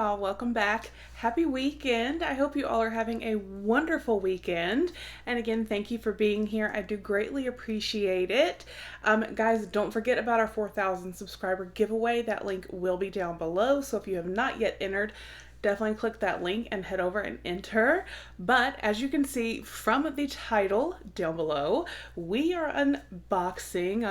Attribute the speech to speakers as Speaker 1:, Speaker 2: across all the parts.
Speaker 1: y'all, welcome back. Happy weekend. I hope you all are having a wonderful weekend. And again, thank you for being here. I do greatly appreciate it. Guys, don't forget about our 4,000 subscriber giveaway. That link will be down below. So if you have not yet entered, definitely click that link and head over and enter. But as you can see from the title down below, we are unbagging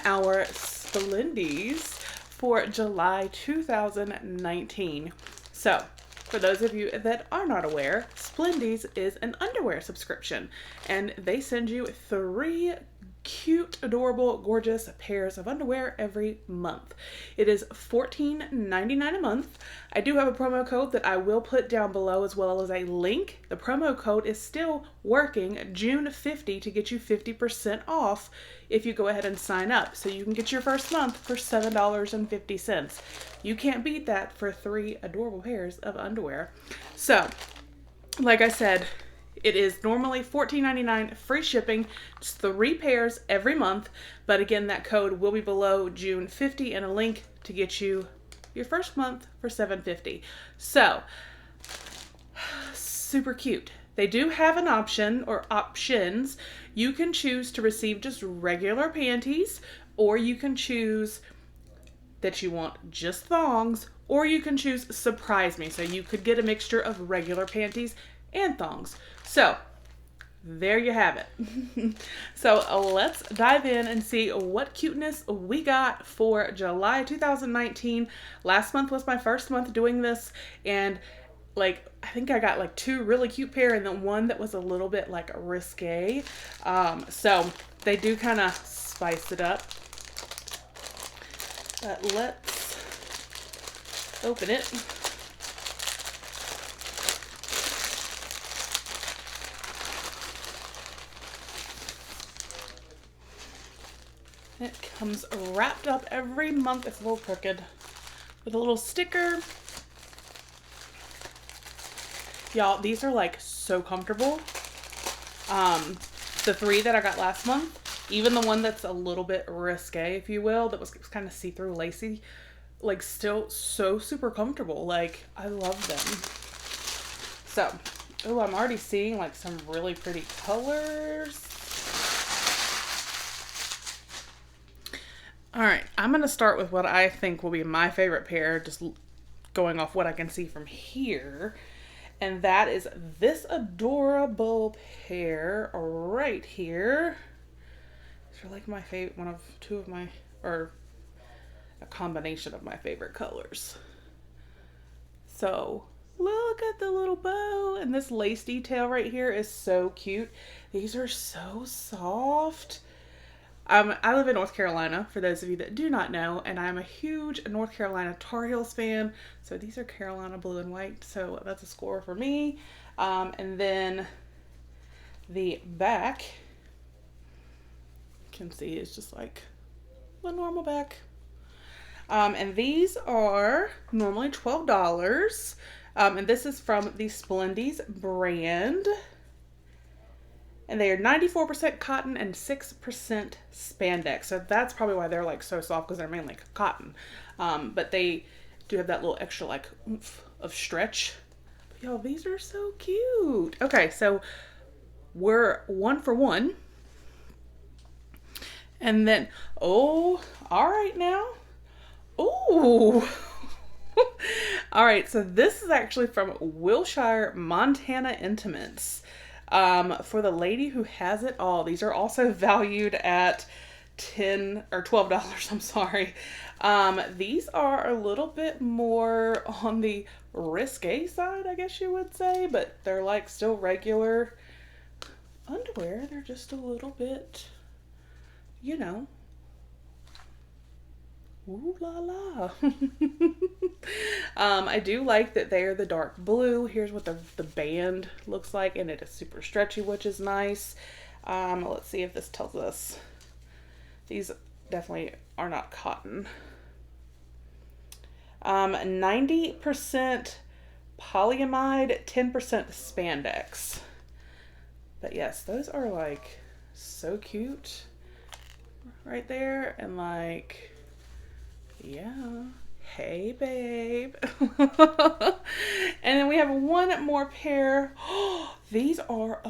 Speaker 1: our Splendies for July 2019. So, for those of you that are not aware, Splendies is an underwear subscription, and they send you 3 cute, adorable, gorgeous pairs of underwear every month. It is $14.99 a month. I do have a promo code that I will put down below as well as a link. The promo code is still working, June 50, to get you 50% off if you go ahead and sign up. So you can get your first month for $7.50. You can't beat that for 3 adorable pairs of underwear. So, like I said, it is normally $14.99 free shipping, just 3 pairs every month. But again, that code will be below June 50 and a link to get you your first month for $7.50. So, super cute. They do have an option or options. You can choose to receive just regular panties, or you can choose that you want just thongs, or you can choose surprise me. So you could get a mixture of regular panties and thongs. So there you have it. So let's dive in and see what cuteness we got for July 2019. Last month was my first month doing this, and I think I got 2 really cute pair and then one that was a little bit risque. So they do kind of spice it up. But let's open it. It comes wrapped up every month. It's a little crooked with a little sticker. Y'all, these are so comfortable. The 3 that I got last month, even the one that's a little bit risque, if you will, that was kind of see-through lacy, still so super comfortable. I love them. So, oh, I'm already seeing some really pretty colors. All right, I'm going to start with what I think will be my favorite pair, just going off what I can see from here. And that is this adorable pair right here. These are my favorite, or a combination of my favorite colors. So look at the little bow, and this lace detail right here is so cute. These are so soft. I live in North Carolina, for those of you that do not know, and I'm a huge North Carolina Tar Heels fan. So these are Carolina blue and white, so that's a score for me. And then the back, you can see, is just a normal back. And these are normally $12. And this is from the Splendies brand. And they are 94% cotton and 6% spandex. So that's probably why they're so soft, because they're mainly cotton. But they do have that little extra oomph of stretch. But y'all, these are so cute. Okay, so we're 1 for 1. And then, oh, all right now. Ooh. All right, so this is actually from Wilshire, Montana Intimates. For the lady who has it all. These are also valued at $10 or $12, I'm sorry. These are a little bit more on the risque side, I guess you would say, but they're still regular underwear. They're just a little bit, ooh la la. I do like that they are the dark blue. Here's what the band looks like, and it is super stretchy, which is nice. Let's see if this tells us. These definitely are not cotton. 90% polyamide, 10% spandex. But yes, those are so cute right there, and yeah. Hey, babe. And then we have one more pair. These are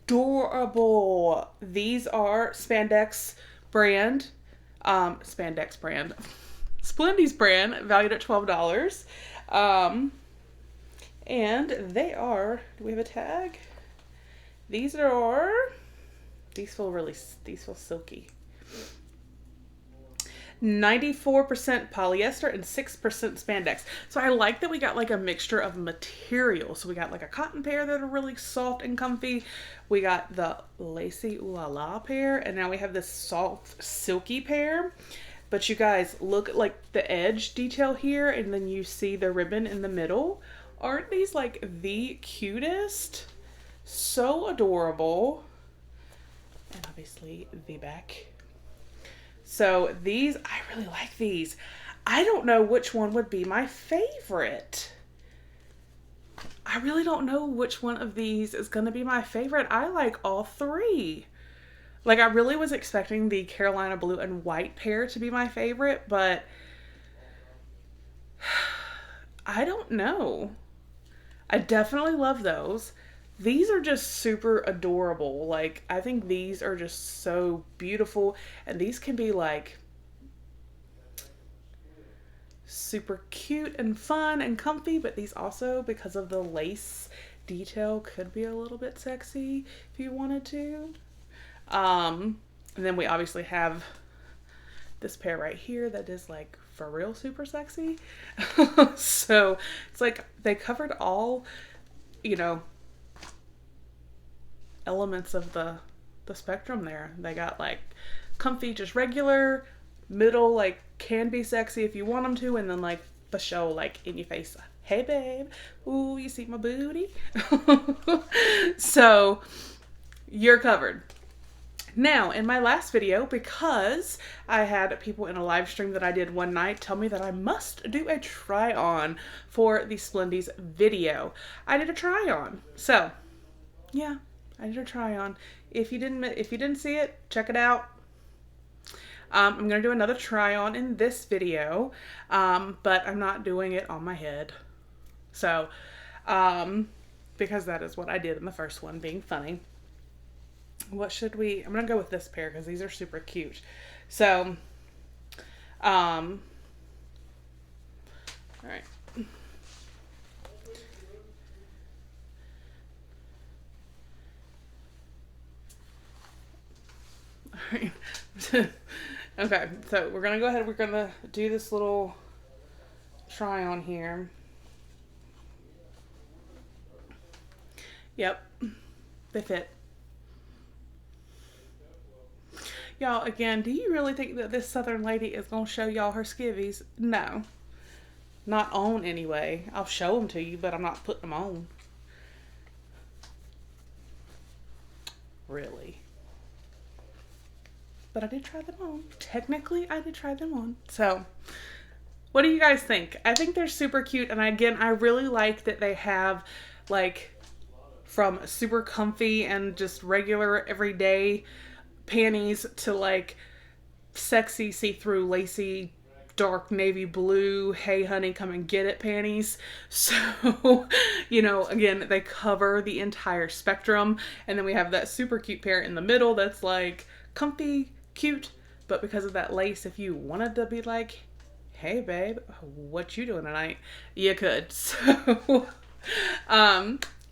Speaker 1: adorable. These are Splendies brand, valued at $12. And they are, do we have a tag? These feel silky. 94% polyester and 6% spandex. So I like that we got like a mixture of materials. So we got like a cotton pair that are really soft and comfy. We got the lacy ooh la la pair, and now we have this soft silky pair. But you guys, look at like the edge detail here, and then you see the ribbon in the middle. Aren't these like the cutest? So adorable. And obviously the back. So these, I really like these. I don't know which one would be my favorite. I really don't know which one of these is going to be my favorite. I like all three. Like, I really was expecting the Carolina blue and white pair to be my favorite, but I don't know. I definitely love those. These are just super adorable. Like, I think these are just so beautiful. And these can be like super cute and fun and comfy, but these also, because of the lace detail, could be a little bit sexy if you wanted to. And then we obviously have this pair right here that is like for real super sexy. So it's like they covered all, you know, elements of the spectrum there. They got like comfy, just regular, middle, like can be sexy if you want them to, and then like for show, like in your face, hey babe, ooh, you see my booty. So you're covered. Now, in my last video, because I had people in a live stream that I did one night tell me that I must do a try on for the Splendies video, I did a try on. So yeah, I did a try on. If you didn't see it, check it out. I'm gonna do another try on in this video, but I'm not doing it on my head. So, because that is what I did in the first one, being funny. What should we? I'm gonna go with this pair because these are super cute. So, all right. All right. Okay, so we're gonna go ahead. We're gonna do this little try on here. Yep, they fit. Y'all, again, do you really think that this Southern lady is gonna show y'all her skivvies? No. Not on, anyway. I'll show them to you, but I'm not putting them on. Really. But I did try them on. Technically, I did try them on. So, what do you guys think? I think they're super cute, and again, I really like that they have, like, from super comfy and just regular everyday panties to like sexy see-through lacy dark navy blue hey honey come and get it panties. So, you know, again, they cover the entire spectrum. And then we have that super cute pair in the middle that's like comfy, cute, but because of that lace, if you wanted to be like, hey babe, what you doing tonight, you could. So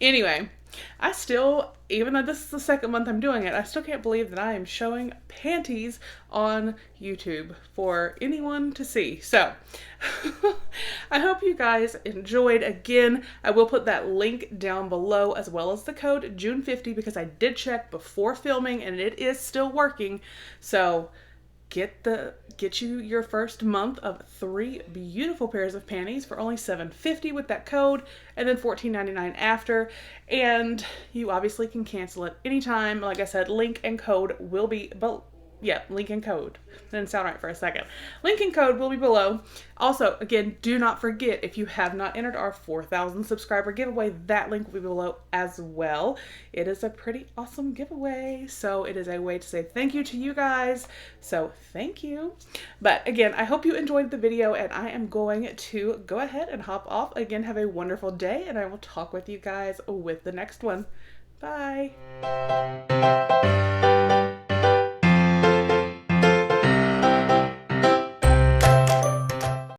Speaker 1: anyway, I still, even though this is the second month I'm doing it, I still can't believe that I am showing panties on YouTube for anyone to see. So, I hope you guys enjoyed. Again, I will put that link down below as well as the code June50 because I did check before filming and it is still working. So, get you your first month of 3 beautiful pairs of panties for only $7.50 with that code, and then $14.99 after. And you obviously can cancel it anytime. Like I said, link and code will be Yeah, link and code. Didn't sound right for a second. Link and code will be below. Also, again, do not forget, if you have not entered our 4,000 subscriber giveaway, that link will be below as well. It is a pretty awesome giveaway. So it is a way to say thank you to you guys. So thank you. But again, I hope you enjoyed the video, and I am going to go ahead and hop off. Again, have a wonderful day, and I will talk with you guys with the next one. Bye.